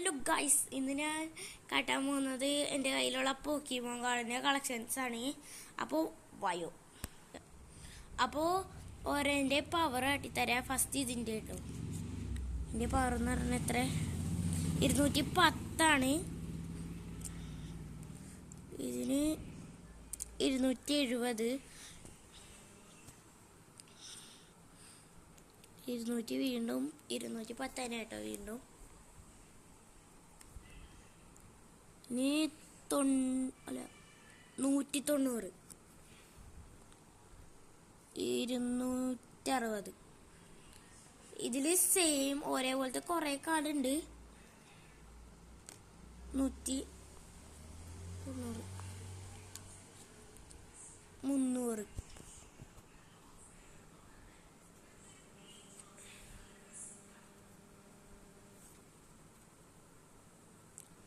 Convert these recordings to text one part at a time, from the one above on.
Hello guys, ഇന്ന് ഞാൻ കാട്ടാൻ പോകുന്നത് എൻ്റെ കയ്യിലുള്ള പോക്കിമോൻ കാർഡിൻ്റെ കളക്ഷൻസ് ആണ്. അപ്പോൾ വയോ അപ്പോൾ ഓരോൻ്റെ പവർ കാട്ടിത്തരാം. ഫസ്റ്റ് ഇതിൻ്റെ കേട്ടോ. ഇതിൻ്റെ പവർ എന്ന് പറഞ്ഞാൽ എത്ര? 210 ഇതിന് 270, 200 വീണ്ടും 210 കേട്ടോ. വീണ്ടും ഇനി 190, 260. ഇതിൽ സെയിം ഒരേപോലത്തെ കുറേ കാർഡ് ഉണ്ട്. 190, 300,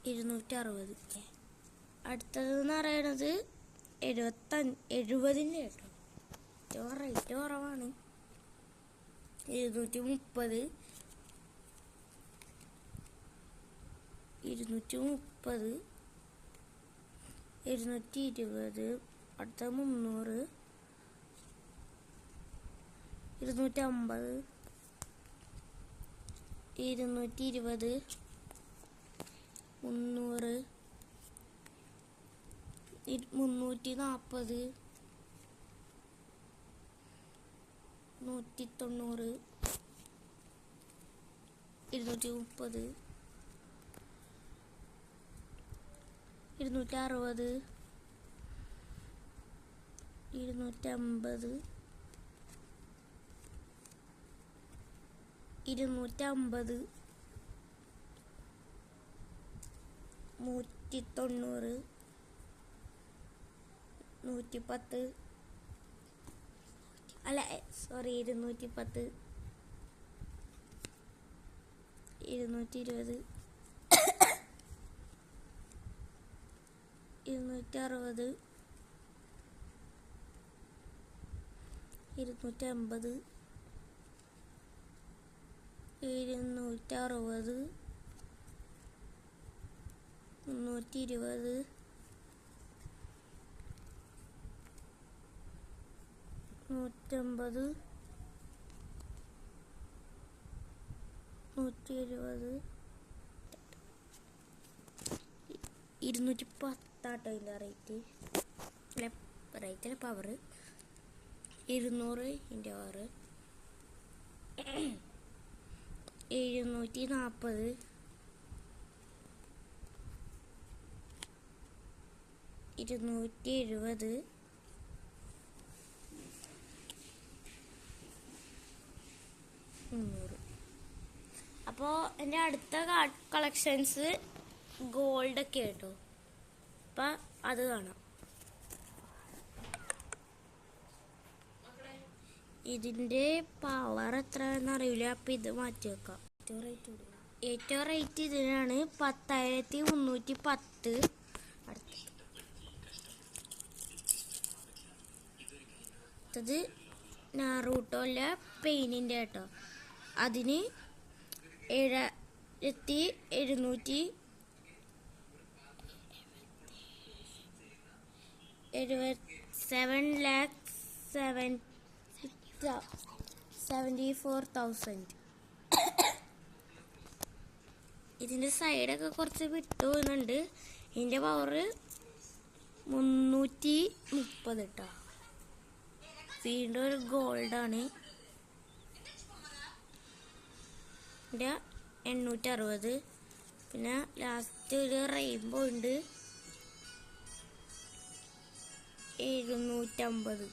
260. അടുത്തതെന്ന് പറയണത് 70 കേട്ടോ. റേറ്റ് കുറവാണ്. 230, 220, 220. അടുത്ത 300, 250, 220, 300, 340, 190, 230, 260, 250, 250, 190, 110. അല്ല സോറി, 210, 220, 260, 250, 260, 320, 150, 170, 210 ആട്ടോ ഇതിൻ്റെ റേറ്റ്. റേറ്റിലെ പവർ 200 ഇതിൻ്റെ പവർ 740, 270, 300. അപ്പോൾ എൻ്റെ അടുത്ത കളക്ഷൻസ് ഗോൾഡൊക്കെ കേട്ടോ. അപ്പം അത് കാണാം. ഇതിൻ്റെ പവർ എത്ര എന്നറിയില്ല. അപ്പം ഇത് മാറ്റി വെക്കാം. ഏറ്റവും റേറ്റ് ഇതിനാണ് 10,310. അടുത്തത് നാറൂട്ടോയിലെ പെയിനിൻ്റെ കേട്ടോ. അതിന് 7,770, 7,74,000. ഇതിൻ്റെ സൈഡൊക്കെ കുറച്ച് വിട്ടു പോകുന്നുണ്ട്. ഇതിൻ്റെ പവർ 330 കേട്ടോ. വീണ്ടും ഒരു ഗോൾഡാണ്. ഇതിൻ്റെ 860. പിന്നെ ലാസ്റ്റ് ഒരു റെയിൻബോ ഉണ്ട്, 750.